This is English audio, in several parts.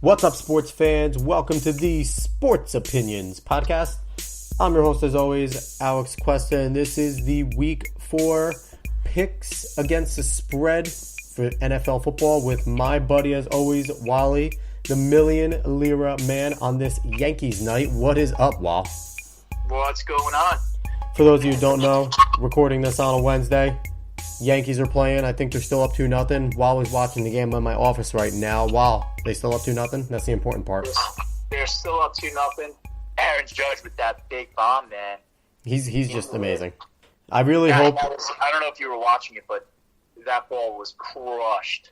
What's up, sports fans? Welcome to the Sports Opinions podcast. I'm your host, as always, Alex Cuesta, and this is the Week 4 picks against the spread for NFL football with my buddy, as always, Wally, the Million Lira Man, on this Yankees night. What is up, Wall? What's going on? For those of you who don't know, recording this on a Wednesday, Yankees are playing. I think they're still up 2-0. Wally's watching the game in my office right now. Wow, they still up 2-0? That's the important part. They're still up 2-0. Aaron Judge with that big bomb, man. He's just amazing. I really hope... I don't know if you were watching it, but that ball was crushed.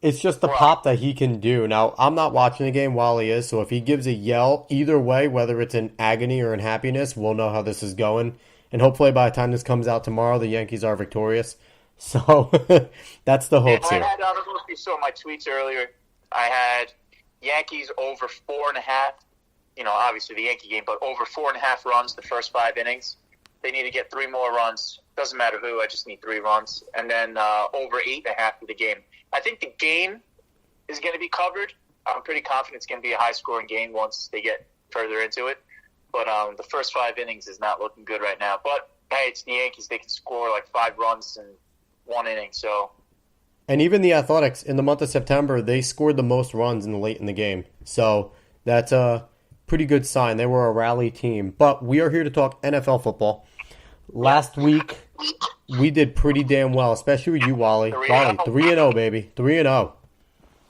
It's just the pop that he can do. Now, I'm not watching the game while he is, so if he gives a yell, either way, whether it's in agony or in happiness, we'll know how this is going. And hopefully by the time this comes out tomorrow, the Yankees are victorious. So that's the hopes here. I don't know if you saw my tweets earlier. I had Yankees over 4.5. Obviously the Yankee game, but over 4.5 runs the first 5 innings. They need to get 3 more runs. Doesn't matter who. I just need 3 runs. And then over 8.5 for the game. I think the game is going to be covered. I'm pretty confident it's going to be a high-scoring game once they get further into it. But the first 5 innings is not looking good right now. But, hey, it's the Yankees. They can score like 5 runs in 1 inning. And even the Athletics, in the month of September, they scored the most runs late in the game. So that's a pretty good sign. They were a rally team. But we are here to talk NFL football. Last week, we did pretty damn well, especially with you, Wally. 3-0, baby. 3-0.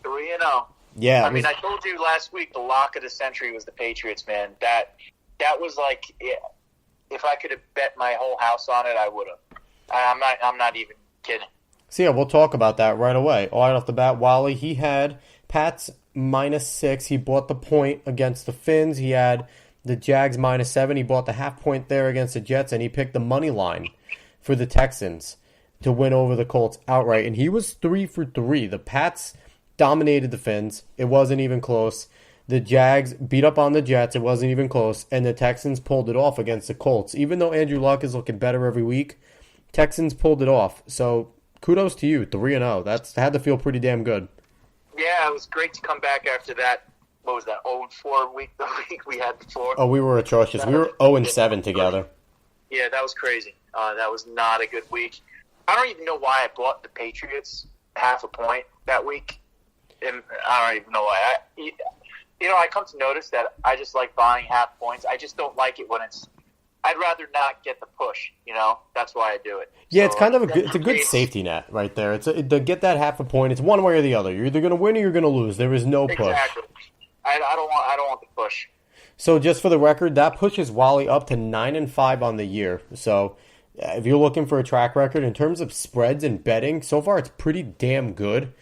3-0. Yeah. I told you last week the lock of the century was the Patriots, man. That was like, if I could have bet my whole house on it, I would have. I'm not even kidding. So yeah, we'll talk about that right away. All right off the bat, Wally, he had Pats -6. He bought the point against the Finns. He had the Jags -7. He bought the half point there against the Jets, and he picked the money line for the Texans to win over the Colts outright. And he was 3 for 3. The Pats dominated the Finns. It wasn't even close. The Jags beat up on the Jets. It wasn't even close. And the Texans pulled it off against the Colts. Even though Andrew Luck is looking better every week, Texans pulled it off. So kudos to you, 3-0. That had to feel pretty damn good. Yeah, it was great to come back after that. What was that, 0-4 week, the week we had before? Oh, we were atrocious. We were 0-7 together. Yeah, that was crazy. That was not a good week. I don't even know why I bought the Patriots half a point that week. And I don't even know why. I come to notice that I just like buying half points. I just don't like it when I'd rather not get the push, That's why I do it. Yeah, so it's kind of a good safety net right there. To get that half a point, it's one way or the other. You're either going to win or you're going to lose. There is no push. Exactly. I don't want the push. So just for the record, that pushes Wally up to 9-5 on the year. So if you're looking for a track record in terms of spreads and betting, so far it's pretty damn good.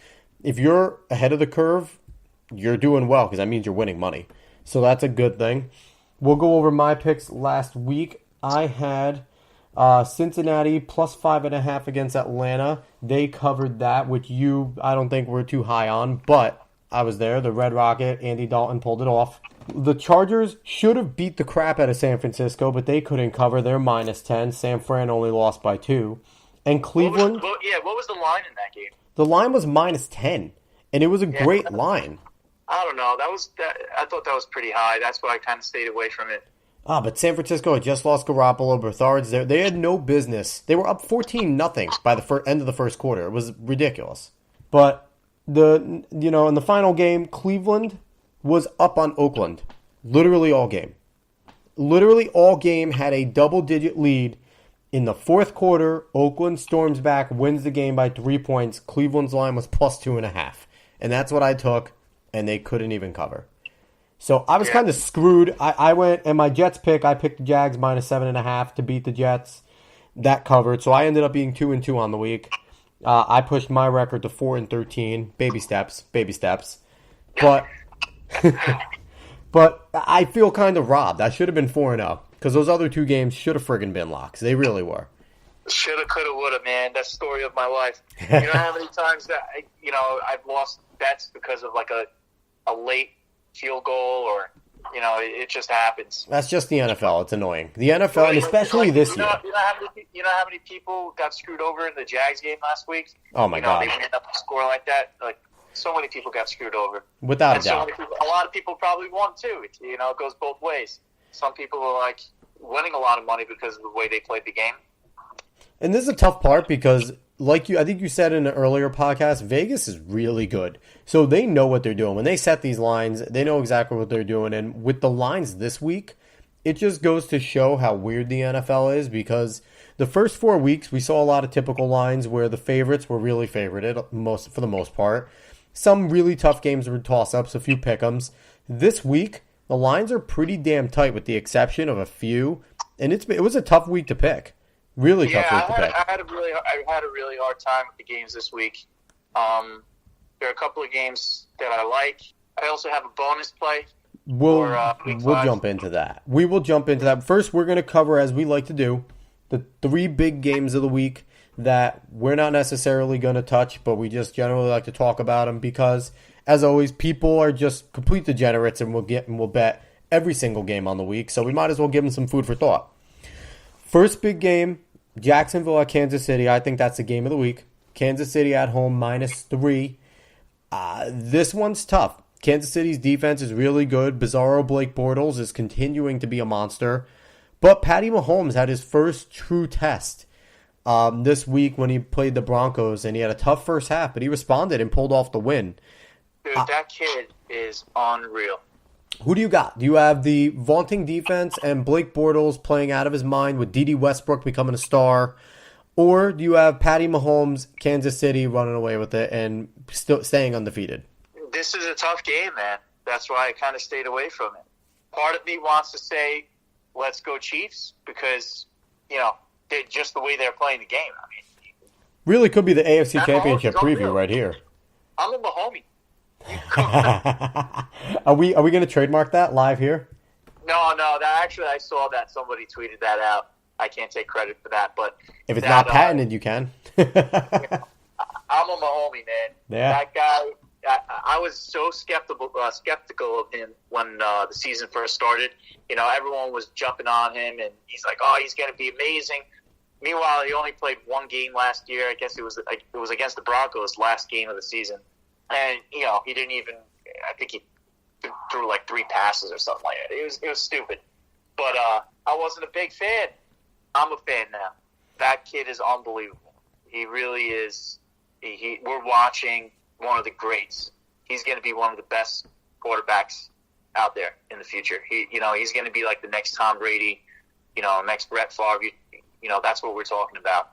If you're ahead of the curve, you're doing well because that means you're winning money. So that's a good thing. We'll go over my picks last week. I had Cincinnati plus 5.5 against Atlanta. They covered that, which I don't think were too high on, but I was there. The Red Rocket, Andy Dalton pulled it off. The Chargers should have beat the crap out of San Francisco, but they couldn't cover. They're -10. San Fran only lost by 2. And Cleveland... What was the line in that game? The line was -10, and it was a great line. I don't know. I thought that was pretty high. That's why I kind of stayed away from it. But San Francisco had just lost Garoppolo. Berthard's there. They had no business. They were up 14-0 by the end of the first quarter. It was ridiculous. But in the final game, Cleveland was up on Oakland. Literally all game. Literally all game had a double-digit lead. In the fourth quarter, Oakland storms back, wins the game by 3 points. Cleveland's line was plus 2.5. And that's what I took, and they couldn't even cover. So I was kind of screwed. I went, and my Jets pick, I picked the Jags -7.5 to beat the Jets. That covered. So I ended up being 2-2 on the week. I pushed my record to 4-13. Baby steps. But but I feel kind of robbed. I should have been 4-0. Because those other 2 games should have friggin' been locks. They really were. Shoulda, coulda, woulda, man. That's the story of my life. You know how many times that I've lost bets because of like a late field goal or it just happens. That's just the NFL. It's annoying. The NFL, and especially this year. You know how many people got screwed over in the Jags game last week? Oh my God! They ended up a score like that. Like So many people got screwed over. Without a And so doubt. many people, a lot of people probably won too. It goes both ways. Some people are like winning a lot of money because of the way they played the game. And this is a tough part because, I think you said in an earlier podcast, Vegas is really good. So they know what they're doing. When they set these lines, they know exactly what they're doing. And with the lines this week, it just goes to show how weird the NFL is because the first 4 weeks, we saw a lot of typical lines where the favorites were really favorited for the most part. Some really tough games were toss-ups, a few pick-ems. This week, the lines are pretty damn tight with the exception of a few. And it was a tough week to pick. Really tough week to pick. I had a really hard time with the games this week. There are a couple of games that I like. I also have a bonus play. We'll jump into that. We will jump into that. First, we're going to cover, as we like to do, the 3 big games of the week that we're not necessarily going to touch, but we just generally like to talk about them because, as always, people are just complete degenerates and we'll bet every single game on the week. So we might as well give them some food for thought. First big game, Jacksonville at Kansas City. I think that's the game of the week. Kansas City at home, -3. This one's tough. Kansas City's defense is really good. Bizarro Blake Bortles is continuing to be a monster. But Patty Mahomes had his first true test this week when he played the Broncos, and he had a tough first half, but he responded and pulled off the win. Dude, that kid is unreal. Who do you got? Do you have the vaunting defense and Blake Bortles playing out of his mind with Dede Westbrook becoming a star? Or do you have Patty Mahomes, Kansas City running away with it and still staying undefeated? This is a tough game, man. That's why I kind of stayed away from it. Part of me wants to say, let's go Chiefs, because, they're just the way they're playing the game. I mean, really could be the AFC Championship preview right here. I'm a Mahomie. Are we going to trademark that live here? No. Actually, I saw that somebody tweeted that out. I can't take credit for that, but if it's not patented, you can. I'm a Mahomie, man. Yeah. That guy. I was so skeptical of him when the season first started. Everyone was jumping on him, and he's like, "Oh, he's going to be amazing." Meanwhile, he only played one game last year. I guess it was against the Broncos, last game of the season. And, he didn't even – I think he threw like 3 passes or something like that. It was stupid. But I wasn't a big fan. I'm a fan now. That kid is unbelievable. He really is. We're watching one of the greats. He's going to be one of the best quarterbacks out there in the future. He's going to be like the next Tom Brady, next Brett Favre. That's what we're talking about.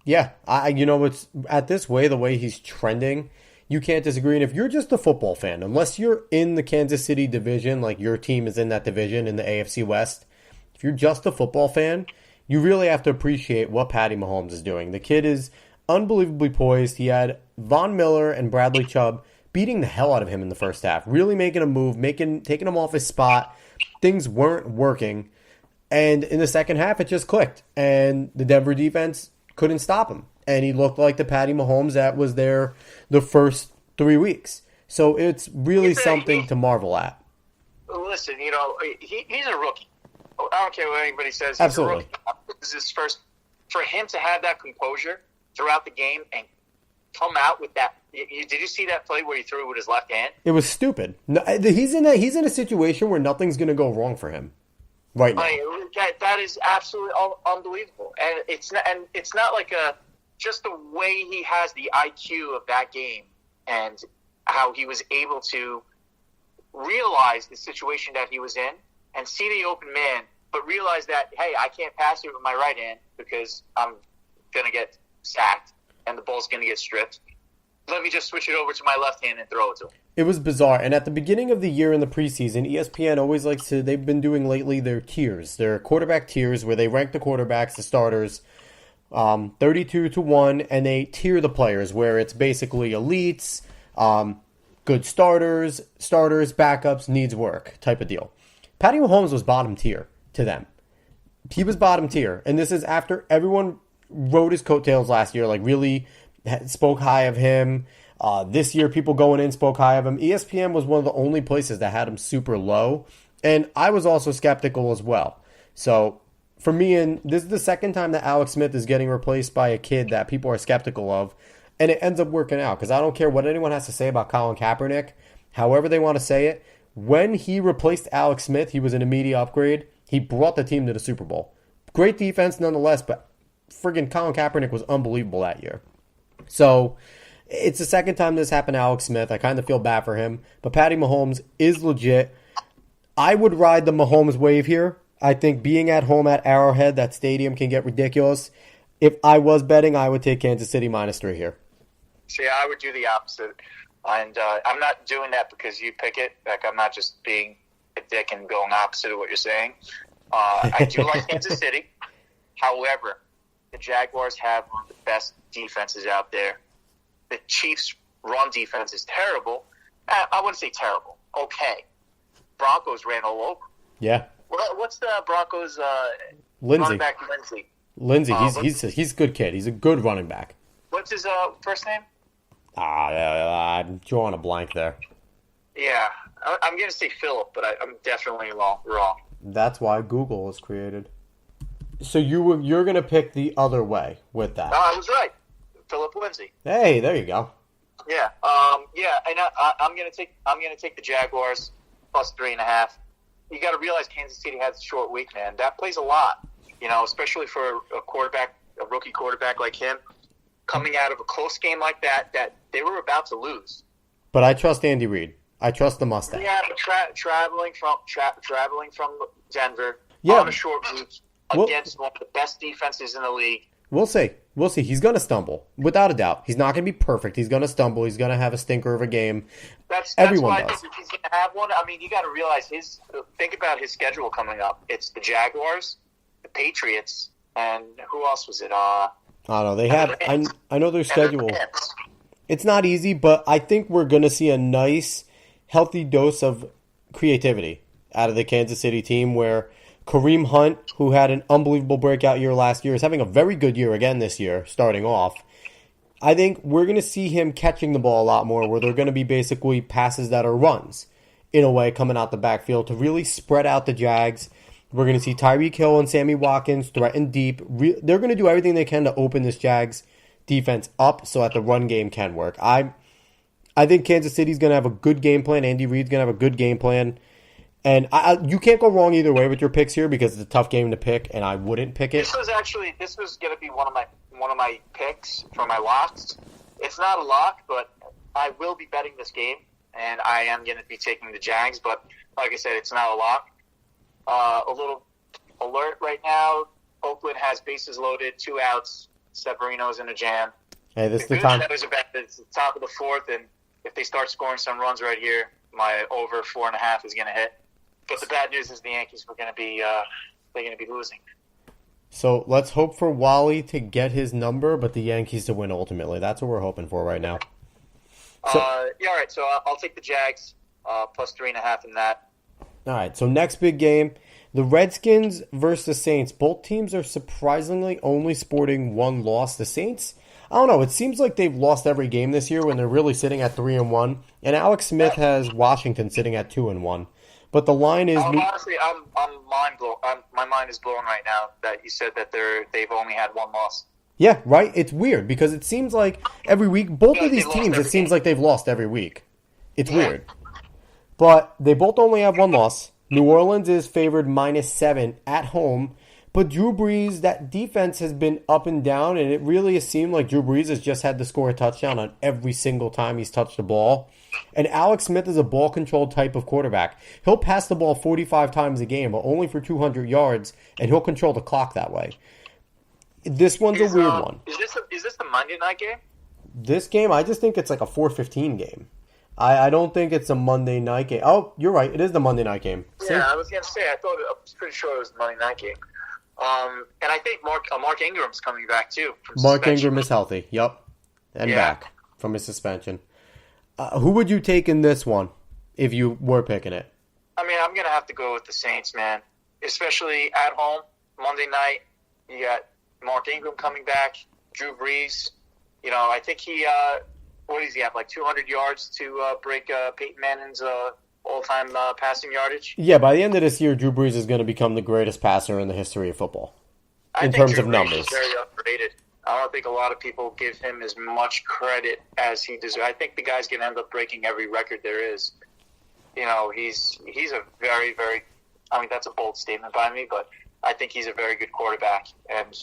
Yeah. It's at this way, the way he's trending – you can't disagree. And if you're just a football fan, unless you're in the Kansas City division, like your team is in that division in the AFC West, if you're just a football fan, you really have to appreciate what Patty Mahomes is doing. The kid is unbelievably poised. He had Von Miller and Bradley Chubb beating the hell out of him in the first half, really making a move, taking him off his spot. Things weren't working. And in the second half, it just clicked. And the Denver defense couldn't stop him. And he looked like the Patty Mahomes that was there the first 3 weeks. So it's really something to marvel at. Listen, he's a rookie. I don't care what anybody says. He's Absolutely. A rookie. This is his first. For him to have that composure throughout the game and come out with that. Did you see that play where he threw it with his left hand? It was stupid. No, he's in a situation where nothing's going to go wrong for him right now. That is absolutely unbelievable. And it's not like just the way he has the IQ of that game and how he was able to realize the situation that he was in and see the open man, but realize that, hey, I can't pass it with my right hand because I'm going to get sacked and the ball's going to get stripped. Let me just switch it over to my left hand and throw it to him. It was bizarre. And at the beginning of the year in the preseason, ESPN always likes to, they've been doing lately their tiers, their quarterback tiers where they rank the quarterbacks, the starters, 32-1, and they tier the players where it's basically elites, good starters, backups, needs work type of deal. Patty Mahomes was bottom tier to them. He was bottom tier. And this is after everyone rode his coattails last year, like really spoke high of him. This year, people going in spoke high of him. ESPN was one of the only places that had him super low. And I was also skeptical as well. So for me, and this is the second time that Alex Smith is getting replaced by a kid that people are skeptical of. And it ends up working out because I don't care what anyone has to say about Colin Kaepernick, however they want to say it. When he replaced Alex Smith, he was an immediate upgrade. He brought the team to the Super Bowl. Great defense nonetheless, but friggin' Colin Kaepernick was unbelievable that year. So it's the second time this happened to Alex Smith. I kind of feel bad for him. But Patty Mahomes is legit. I would ride the Mahomes wave here. I think being at home at Arrowhead, that stadium can get ridiculous. If I was betting, I would take Kansas City -3 here. See, I would do the opposite. And I'm not doing that because you pick it. Like, I'm not just being a dick and going opposite of what you're saying. I do like Kansas City. However, the Jaguars have one of the best defenses out there. The Chiefs' run defense is terrible. I wouldn't say terrible. Okay. Broncos ran all over. Yeah. What's the Broncos Lindsey. running back, Lindsey, he's a good kid. He's a good running back. What's his first name? I'm drawing a blank there. Yeah. I'm going to say Philip, but I'm definitely wrong. That's why Google was created. So you're going to pick the other way with that. I was right. Philip Lindsay. Hey, there you go. Yeah. And I'm going to take the Jaguars +3.5. You got to realize Kansas City has a short week, man. That plays a lot, especially for a rookie quarterback like him, coming out of a close game like that they were about to lose. But I trust Andy Reid. I trust the Mustang. Yeah, but traveling from Denver on a short week against one of the best defenses in the league. We'll see. He's going to stumble, without a doubt. He's not going to be perfect. He's going to stumble. He's going to have a stinker of a game. Everyone why does. I think he's going to have one. I mean, you got to realize think about his schedule coming up. It's the Jaguars, the Patriots, and who else was it? I don't know. They have. I know their schedule. It's not easy, but I think we're going to see a nice, healthy dose of creativity out of the Kansas City team where Kareem Hunt, who had an unbelievable breakout year last year, is having a very good year again this year, starting off. I think we're going to see him catching the ball a lot more where they're going to be basically passes that are runs, in a way, coming out the backfield to really spread out the Jags. We're going to see Tyreek Hill and Sammy Watkins threaten deep. They're going to do everything they can to open this Jags defense up so that the run game can work. I think Kansas City's going to have a good game plan. Andy Reid's going to have a good game plan. And you can't go wrong either way with your picks here because it's a tough game to pick, and I wouldn't pick it. This was going to be one of my picks for my locks. It's not a lock, but I will be betting this game, and I am going to be taking the Jags. But like I said, it's not a lock. A little alert right now. Oakland has bases loaded, 2 outs. Severino's in a jam. Hey, this is the time. It's the top of the fourth, and if they start scoring some runs right here, my over 4.5 is going to hit. But the bad news is the Yankees were going to be losing. So let's hope for Wally to get his number, but the Yankees to win ultimately. That's what we're hoping for right now. So, all right. So I'll take the Jags +3.5 in that. All right. So next big game, the Redskins versus the Saints. Both teams are surprisingly only sporting one loss. The Saints, I don't know. It seems like they've lost every game this year when they're really sitting at 3-1. And Alex Smith has Washington sitting at 2-1. But the line is. Honestly, I'm mind blown. My mind is blown right now that you said that they've only had one loss. Yeah, right. It's weird because it seems like every week, both of these teams, it seems like they've lost every week. It's weird, but they both only have one loss. New Orleans is favored -7 at home. But Drew Brees, that defense has been up and down, and it really has seemed like Drew Brees has just had to score a touchdown on every single time he's touched the ball. And Alex Smith is a ball-controlled type of quarterback. He'll pass the ball 45 times a game, but only for 200 yards, and he'll control the clock that way. This one's a weird one. Is this the Monday night game? This game, I just think it's like a 4:15 game. I don't think it's a Monday night game. Oh, you're right. It is the Monday night game. Yeah, I was going to say, I was pretty sure it was the Monday night game. And I think Mark Ingram's coming back, too. Mark Ingram is healthy. Yep. And back from his suspension. Who would you take in this one if you were picking it? I mean, I'm going to have to go with the Saints, man. Especially at home, Monday night. You got Mark Ingram coming back, Drew Brees. I think he, what does he have, like 200 yards to break Peyton Manning's all-time passing yardage? Yeah, by the end of this year, Drew Brees is going to become the greatest passer in the history of football in terms of numbers. He's very underrated. I don't think a lot of people give him as much credit as he deserves. I think the guy's going to end up breaking every record there is. He's a very, very, I mean, that's a bold statement by me, but I think he's a very good quarterback, and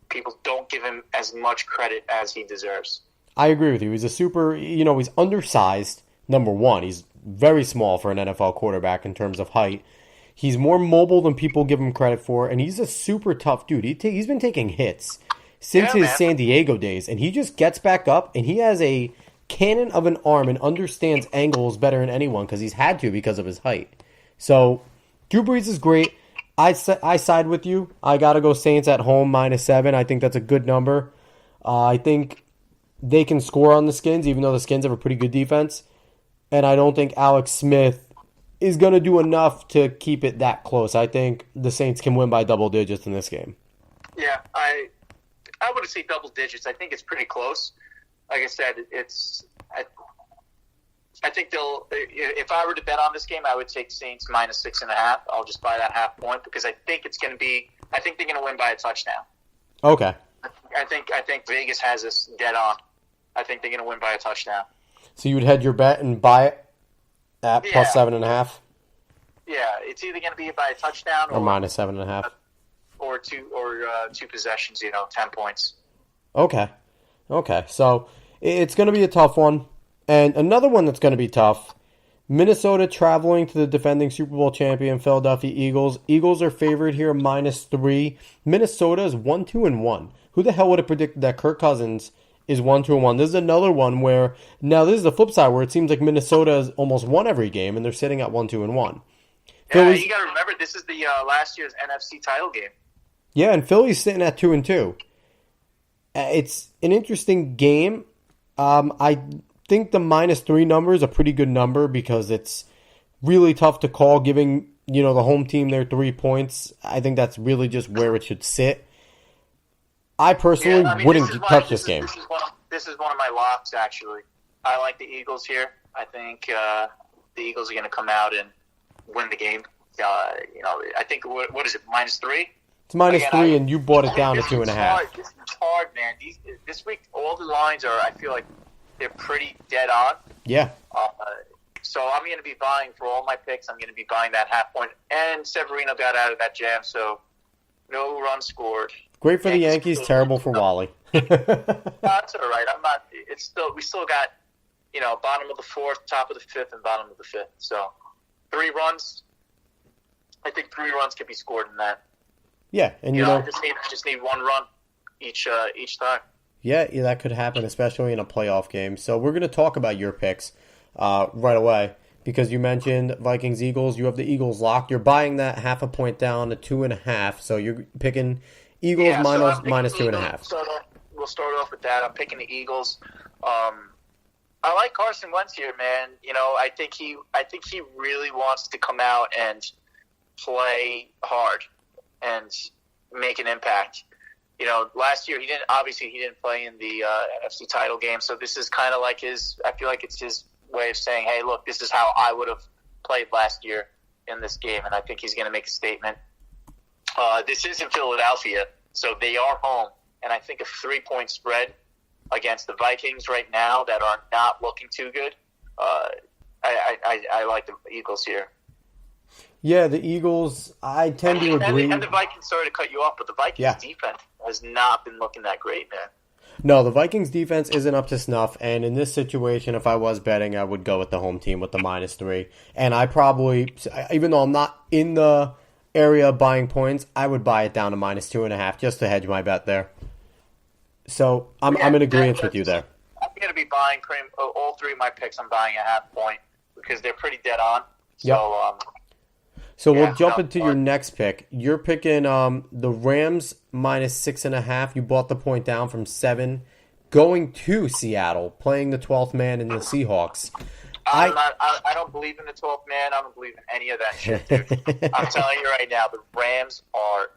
people don't give him as much credit as he deserves. I agree with you. He's he's undersized, number one. He's very small for an NFL quarterback in terms of height. He's more mobile than people give him credit for, and he's a super tough dude. He's been taking hits since his San Diego days, and he just gets back up, and he has a cannon of an arm and understands angles better than anyone because he's had to because of his height. So, Drew Brees is great. I side with you. I got to go Saints at home, -7. I think that's a good number. I think they can score on the Skins, even though the Skins have a pretty good defense. And I don't think Alex Smith is going to do enough to keep it that close. I think the Saints can win by double digits in this game. Yeah, I wouldn't say double digits. I think it's pretty close. Like I said, I think they'll. If I were to bet on this game, I would take Saints -6.5. I'll just buy that half point because I think it's going to be. I think they're going to win by a touchdown. Okay. I think Vegas has us dead on. I think they're going to win by a touchdown. So you would head your bet and buy it at plus 7.5. Yeah, it's either going to be by a touchdown or -7.5, or two possessions. 10 points. Okay. So it's going to be a tough one. And another one that's going to be tough, Minnesota traveling to the defending Super Bowl champion Philadelphia Eagles. Eagles are favored here -3. Minnesota is 1-2-1. Who the hell would have predicted that Kirk Cousins is 1-2-1? This is another one where, now this is the flip side where it seems like Minnesota has almost won every game and they're sitting at 1-2-1. Yeah, you got to remember this is the last year's NFC title game. Yeah, and Philly's sitting at 2-2. It's an interesting game. I think the -3 number is a pretty good number because it's really tough to call giving, the home team their 3 points. I think that's really just where it should sit. I personally wouldn't touch this game. This is one of my locks, actually. I like the Eagles here. I think the Eagles are going to come out and win the game. I think, what is it, -3? It's -3, and you bought it down to 2.5. This is hard, man. This week, all the lines are, I feel like, they're pretty dead on. Yeah. So I'm going to be buying for all my picks. I'm going to be buying that half point. And Severino got out of that jam, so no run scored. Great for the Yankees, terrible for Wally. That's all right. We still got, bottom of the fourth, top of the fifth, and bottom of the fifth. So 3 runs. I think 3 runs could be scored in that. Yeah, and I just need 1 run each time. Yeah, that could happen, especially in a playoff game. So we're going to talk about your picks right away because you mentioned Vikings-Eagles. You have the Eagles locked. You're buying that half a point down to 2.5. So you're picking Eagles -2.5. So we'll start off with that. I'm picking the Eagles. I like Carson Wentz here, man. I think he really wants to come out and play hard and make an impact. Last year he didn't play in the NFC title game, so this is kind of like I feel like it's his way of saying, hey, look, this is how I would have played last year in this game, and I think he's going to make a statement. This is in Philadelphia, so they are home, and I think a 3-point spread against the Vikings right now that are not looking too good, I like the Eagles here. Yeah, the Eagles, I tend to agree. And the Vikings, sorry to cut you off, but the Vikings defense has not been looking that great, man. No, the Vikings defense isn't up to snuff, and in this situation, if I was betting, I would go with the home team with the -3. And I probably, even though I'm not in the area buying points, I would buy it down to -2.5 just to hedge my bet there. So I'm in agreement with you there. I'm going to be buying all 3 of my picks. I'm buying a half point because they're pretty dead on. So, So we'll jump into your next pick. You're picking the Rams -6.5. You bought the point down from 7, going to Seattle, playing the 12th man in the Seahawks. I don't believe in the 12th man. I don't believe in any of that shit, dude. I'm telling you right now, the Rams are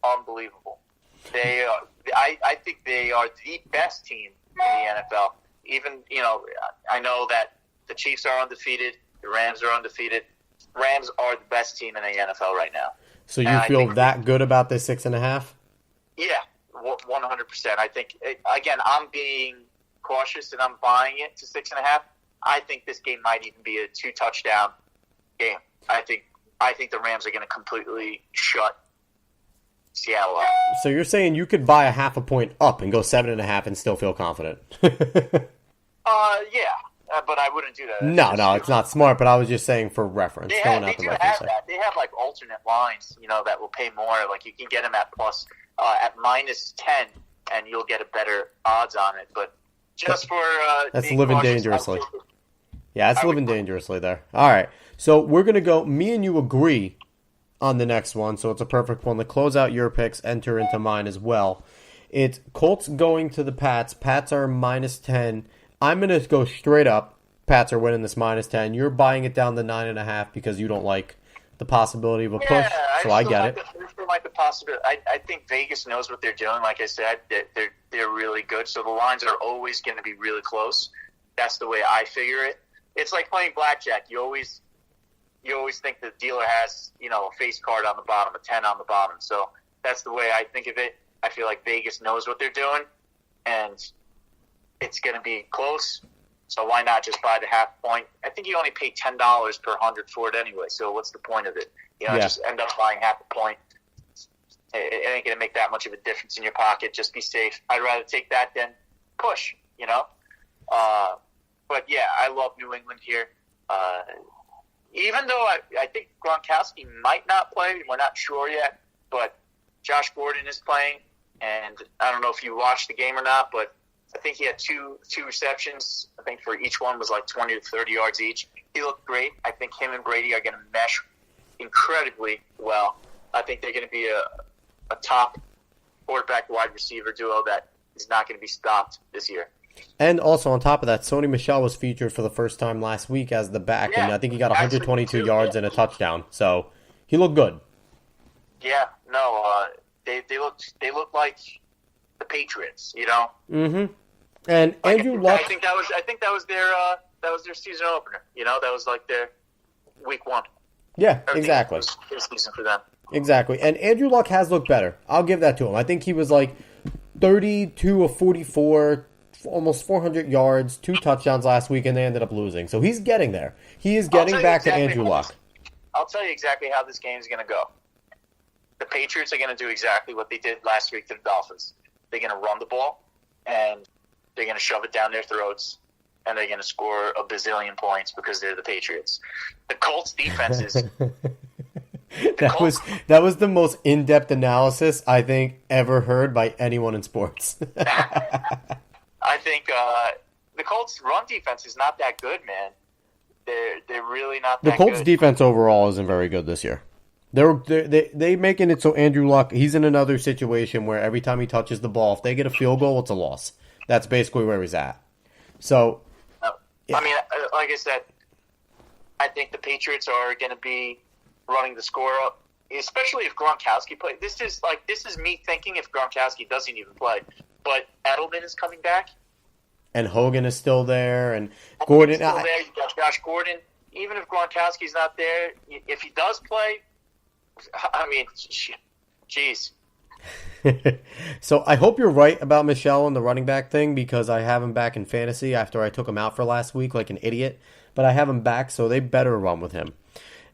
unbelievable. They are. I think they are the best team in the NFL. Even, I know that the Chiefs are undefeated. The Rams are undefeated. Rams are the best team in the NFL right now. So you feel that good about this 6.5? Yeah. 100%. I think, again, I'm being cautious and I'm buying it to 6.5. I think this game might even be a 2-touchdown game. I think the Rams are going to completely shut Seattle up. So you're saying you could buy a half a point up and go 7.5 and still feel confident? Yeah, but I wouldn't do that. No, it's not smart. But I was just saying for reference. They do have that. They have like alternate lines, that will pay more. Like you can get them at plus at -10, and you'll get a better odds on it. But just for that's living dangerously. Yeah, it's living dangerously there. All right, so we're gonna go. Me and you agree on the next one, so it's a perfect one to close out your picks. Enter into mine as well. It's Colts going to the Pats. Pats are -10. I'm going to go straight up. Pats are winning this -10. You're buying it down to 9.5 because you don't like the possibility of a push. So I get it. I still like the possibility. I think Vegas knows what they're doing. Like I said, they're really good. So the lines are always going to be really close. That's the way I figure it. It's like playing blackjack. You always think the dealer has a face card on the bottom, a 10 on the bottom. So that's the way I think of it. I feel like Vegas knows what they're doing, and it's going to be close, so why not just buy the half point? I think you only pay $10 per 100 for it anyway, so what's the point of it? Just end up buying half a point. It ain't going to make that much of a difference in your pocket. Just be safe. I'd rather take that than push, But, yeah, I love New England here. Even though I think Gronkowski might not play, we're not sure yet, but Josh Gordon is playing, and I don't know if you watched the game or not, but I think he had two receptions. I think for each one was like 20 to 30 yards each. He looked great. I think him and Brady are going to mesh incredibly well. I think they're going to be a top quarterback wide receiver duo that is not going to be stopped this year. And also on top of that, Sony Michel was featured for the first time last week as the back, and I think he got 122 yards and a touchdown. So he looked good. Yeah, no, they look like the Patriots, Mm-hmm. And Andrew Luck. I think that was their season opener. That was like their week one. Yeah, exactly. Their season for them. Exactly. And Andrew Luck has looked better. I'll give that to him. I think he was like 32 of 44, almost 400 yards, 2 touchdowns last week, and they ended up losing. So he's getting there. He is getting back to Andrew Luck. I'll tell you exactly how this game is going to go. The Patriots are going to do exactly what they did last week to the Dolphins. They're going to run the ball, and they're going to shove it down their throats, and they're going to score a bazillion points because they're the Patriots. The Colts' defense is... That was the most in-depth analysis I think ever heard by anyone in sports. I think the Colts' run defense is not that good, man. They're really not that good. The Colts' defense overall isn't very good this year. They making it so Andrew Luck, he's in another situation where every time he touches the ball, if they get a field goal, it's a loss. That's basically where he's at. So, yeah. I mean, like I said, I think the Patriots are going to be running the score up, especially if Gronkowski plays. This is me thinking if Gronkowski doesn't even play. But Edelman is coming back. And Hogan is still there. And Gordon. Still there. You got Josh Gordon. Even if Gronkowski's not there, if he does play, I mean, jeez. So I hope you're right about Michelle and the running back thing because I have him back in fantasy after I took him out for last week like an idiot. But I have him back, so they better run with him.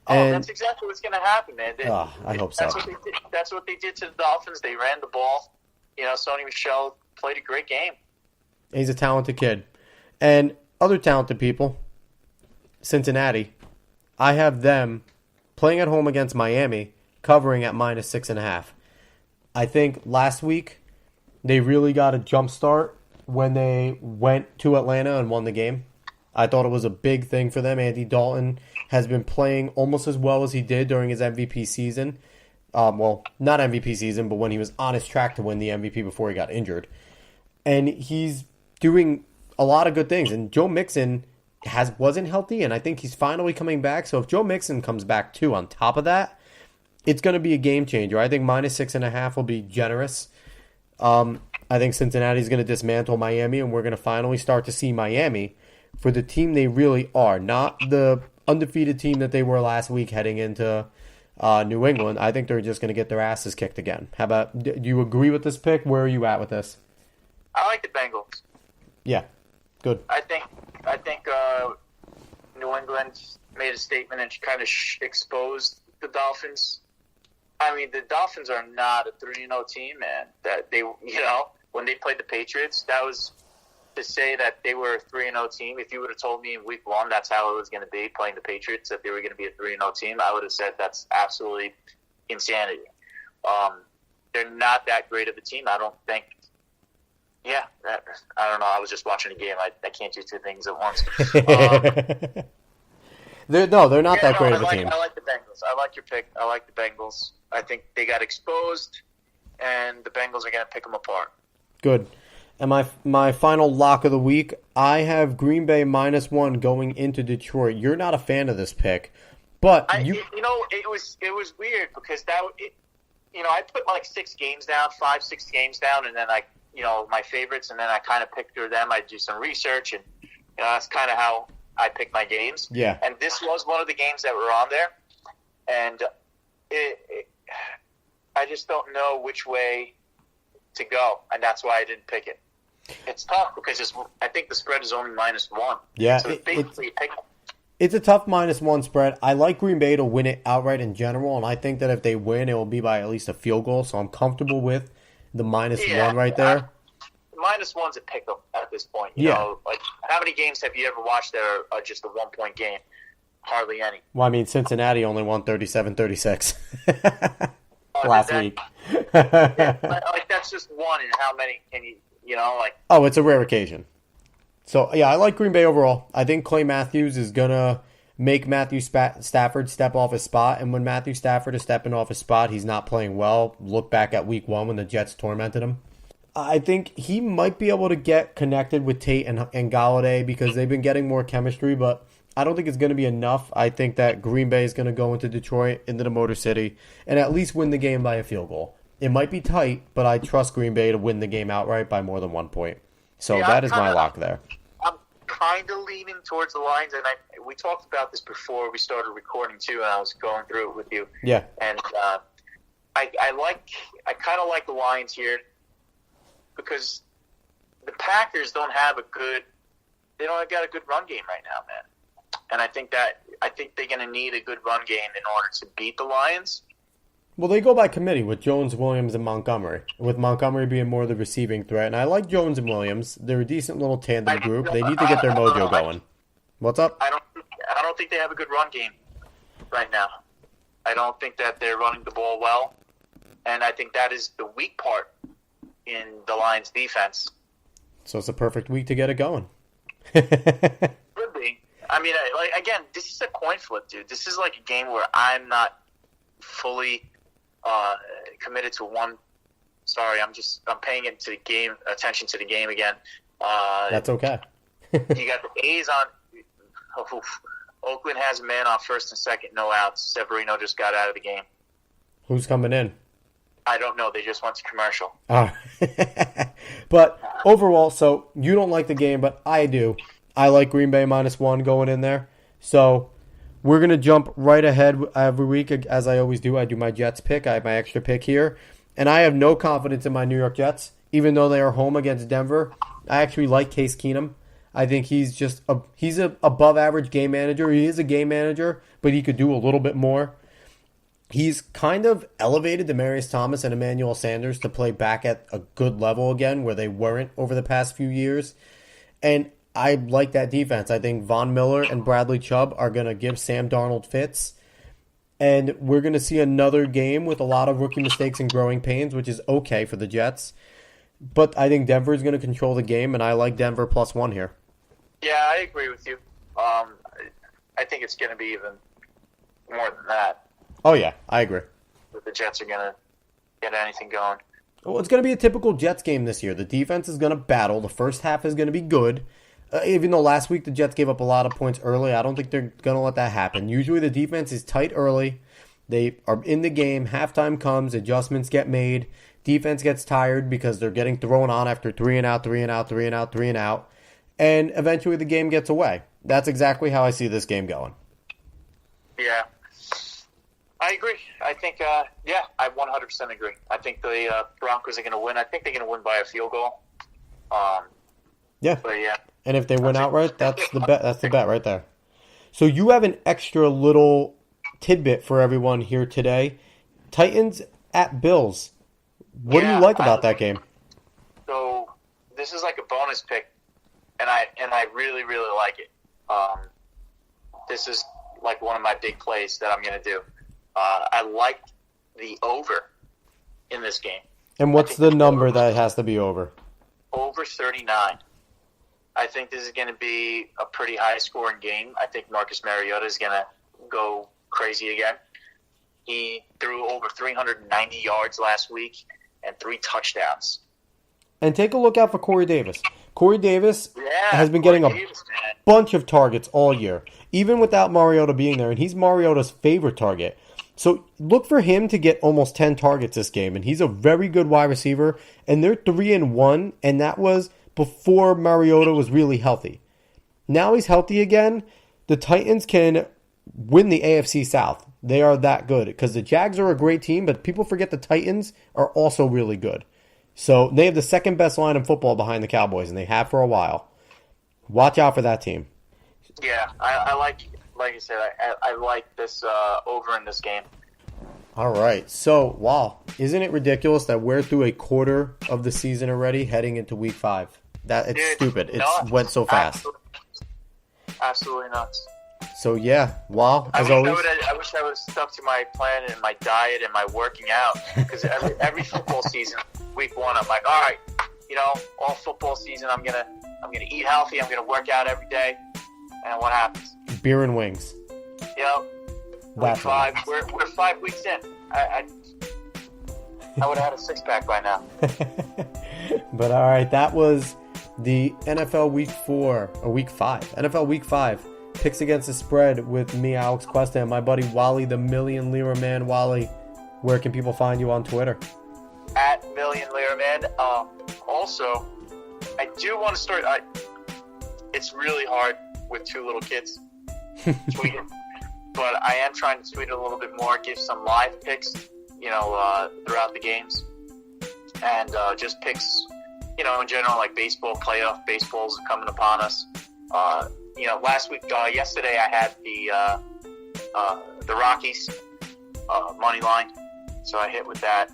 And, that's exactly what's going to happen, man. I hope so. That's what they did to the Dolphins. They ran the ball. Sony Michel played a great game. He's a talented kid. And other talented people, Cincinnati, I have them playing at home against Miami, covering at -6.5. I think last week they really got a jump start when they went to Atlanta and won the game. I thought it was a big thing for them. Andy Dalton has been playing almost as well as he did during his MVP season. Well, not MVP season, but when he was on his track to win the MVP before he got injured. And he's doing a lot of good things. And Joe Mixon wasn't healthy, and I think he's finally coming back. So if Joe Mixon comes back too on top of that, it's going to be a game changer. I think -6.5 will be generous. I think Cincinnati's going to dismantle Miami, and we're going to finally start to see Miami for the team they really are, not the undefeated team that they were last week heading into New England, I think they're just going to get their asses kicked again. How about, do you agree with this pick? Where are you at with this? I like the Bengals. Yeah, good. I think New England made a statement and kind of exposed the Dolphins. I mean, the Dolphins are not a 3-0 team, man. That they, when they played the Patriots, that was to say that they were a 3-0 team. If you would have told me in week 1 that's how it was going to be playing the Patriots, that they were going to be a 3-0 team, I would have said that's absolutely insanity. They're not that great of a team. I don't think. Yeah, I don't know. I was just watching a game. I can't do two things at once. They're not that great of a team. I like the Bengals. I like your pick. I like the Bengals. I think they got exposed, and the Bengals are going to pick them apart. Good. And my final lock of the week, I have Green Bay -1 going into Detroit. You're not a fan of this pick, but it was weird because I put like 6 games down, 5-6 games down, and then my favorites, and then I kind of picked through them. I do some research, and that's kind of how I pick my games. Yeah. And this was one of the games that were on there, and I just don't know which way to go, and that's why I didn't pick it. It's tough because I think the spread is only -1. Yeah, so it's a tough -1 spread. I like Green Bay to win it outright in general, and I think that if they win, it will be by at least a field goal. So I'm comfortable with the -1 right there. -1's a pick 'em at this point. You know, like how many games have you ever watched that are just a 1-point game? Hardly any. Well, I mean, Cincinnati only won 37-36 last week. Like that's just one, and how many can you? Oh, it's a rare occasion. So, yeah, I like Green Bay overall. I think Clay Matthews is going to make Matthew Stafford step off his spot. And when Matthew Stafford is stepping off his spot, he's not playing well. Look back at week 1 when the Jets tormented him. I think he might be able to get connected with Tate and Galladay because they've been getting more chemistry, but I don't think it's going to be enough. I think that Green Bay is going to go into Detroit, into the Motor City, and at least win the game by a field goal. It might be tight, but I trust Green Bay to win the game outright by more than 1 point. So that is my lock there. I'm kind of leaning towards the Lions, and we talked about this before we started recording too, and I was going through it with you. Yeah. And I kind of like the Lions here because the Packers don't got a good run game right now, man. And I think they're going to need a good run game in order to beat the Lions. Well, they go by committee with Jones, Williams, and Montgomery, with Montgomery being more the receiving threat. And I like Jones and Williams. They're a decent little tandem group. They need to get their mojo going. What's up? I don't think they have a good run game right now. I don't think that they're running the ball well. And I think that is the weak part in the Lions' defense. So it's a perfect week to get it going. Could be. I mean, again, this is a coin flip, dude. This is like a game where I'm not fully committed to one. Sorry, I'm paying attention to the game again. That's okay. You got the A's on. Oakland has a man on first and second, no outs. Severino just got out of the game. Who's coming in? I don't know. They just went to commercial. But overall, so you don't like the game, but I do. I like Green Bay -1 going in there. So we're going to jump right ahead every week, as I always do. I do my Jets pick. I have my extra pick here. And I have no confidence in my New York Jets, even though they are home against Denver. I actually like Case Keenum. I think he's just he's an above-average game manager. He is a game manager, but he could do a little bit more. He's kind of elevated Demaryius Thomas and Emmanuel Sanders to play back at a good level again, where they weren't over the past few years. And I like that defense. I think Von Miller and Bradley Chubb are going to give Sam Darnold fits. And we're going to see another game with a lot of rookie mistakes and growing pains, which is okay for the Jets. But I think Denver is going to control the game, and I like Denver +1 here. Yeah, I agree with you. I think it's going to be even more than that. Oh, yeah, I agree. If the Jets are going to get anything going. Well, it's going to be a typical Jets game this year. The defense is going to battle. The first half is going to be good. Even though last week the Jets gave up a lot of points early, I don't think they're going to let that happen. Usually the defense is tight early. They are in the game. Halftime comes. Adjustments get made. Defense gets tired because they're getting thrown on after 3 and out. And eventually the game gets away. That's exactly how I see this game going. Yeah. I agree. I think, I 100% agree. I think the Broncos are going to win. I think they're going to win by a field goal. Yeah. But yeah. And if they win outright, that's the bet. That's the bet right there. So you have an extra little tidbit for everyone here today. Titans at Bills. What do you like about that game? So this is like a bonus pick, and I really, really like it. This is like one of my big plays that I'm going to do. I like the over in this game. And what's the number that has to be over? Over 39. I think this is going to be a pretty high-scoring game. I think Marcus Mariota is going to go crazy again. He threw over 390 yards last week and 3 touchdowns. And take a look out for Corey Davis. Corey Davis has been getting a bunch of targets all year, even without Mariota being there, and he's Mariota's favorite target. So look for him to get almost 10 targets this game, and he's a very good wide receiver, and they're 3-1, and that was before Mariota was really healthy. Now he's healthy again. The Titans can win the AFC South. They are that good because the Jags are a great team, but people forget the Titans are also really good. So they have the second best line in football behind the Cowboys, and they have for a while. Watch out for that team. Yeah, I like you said, I like this over in this game. All right. So, wow, isn't it ridiculous that we're through a quarter of the season already, heading into Week 5? It's stupid. It went so fast. Absolutely nuts. So, yeah, wow, as always. I wish I would have stuck to my plan and my diet and my working out. Because every football season, Week 1, I'm like, all right, all football season, I'm gonna eat healthy. I'm gonna work out every day. And what happens? Beer and wings. Yep. Week 5. We're 5 weeks in. I would have had a 6-pack by now. But all right, that was the NFL Week 4 or Week 5. NFL Week 5 picks against the spread with me, Alex Cuesta, and my buddy Wally, the Million Lira Man. Wally, where can people find you on Twitter? At Million Lira Man. Also, I do want to start. It's really hard with 2 little kids tweeting, but I am trying to tweet a little bit more, give some live picks, throughout the games, and just picks, in general, like baseball, playoff baseball's coming upon us. Last week, yesterday, I had the Rockies money line, so I hit with that.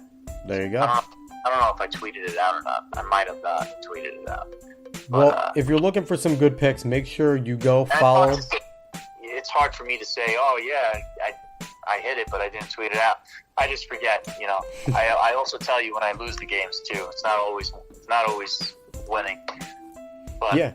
There you go. I don't know if I tweeted it out or not. I might have tweeted it out. Well, if you're looking for some good picks, make sure you go follow. It's hard for me to say, oh, yeah, I hit it, but I didn't tweet it out. I just forget, I also tell you when I lose the games, too. It's not always winning. But, yeah.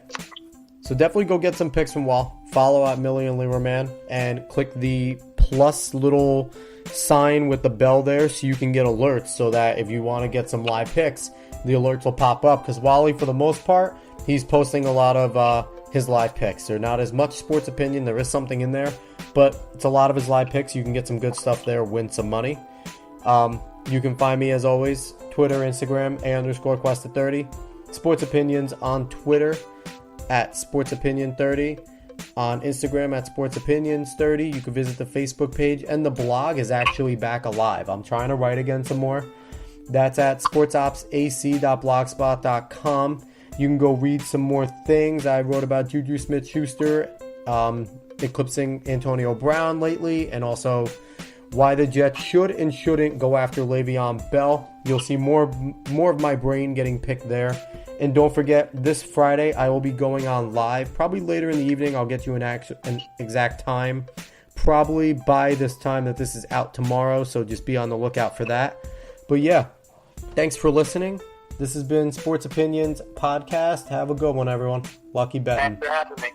So definitely go get some picks from Wall. Follow at Million Lira Man and click the plus little sign with the bell there so you can get alerts so that if you want to get some live picks, the alerts will pop up. Because Wally, for the most part, he's posting a lot of his live picks. They're not as much sports opinion. There is something in there, but it's a lot of his live picks. You can get some good stuff there, win some money. You can find me, as always, Twitter, Instagram, _Cuesta30. Sports Opinions on Twitter at SportsOpinion30. On Instagram at SportsOpinions30. You can visit the Facebook page, and the blog is actually back alive. I'm trying to write again some more. That's at sportsopsac.blogspot.com. You can go read some more things. I wrote about Juju Smith-Schuster eclipsing Antonio Brown lately, and also why the Jets should and shouldn't go after Le'Veon Bell. You'll see more of my brain getting picked there. And don't forget, this Friday I will be going on live. Probably later in the evening. I'll get you an exact time. Probably by this time that this is out tomorrow. So just be on the lookout for that. But yeah, thanks for listening. This has been Sports Opinions Podcast. Have a good one, everyone. Lucky betting. Thanks for having me.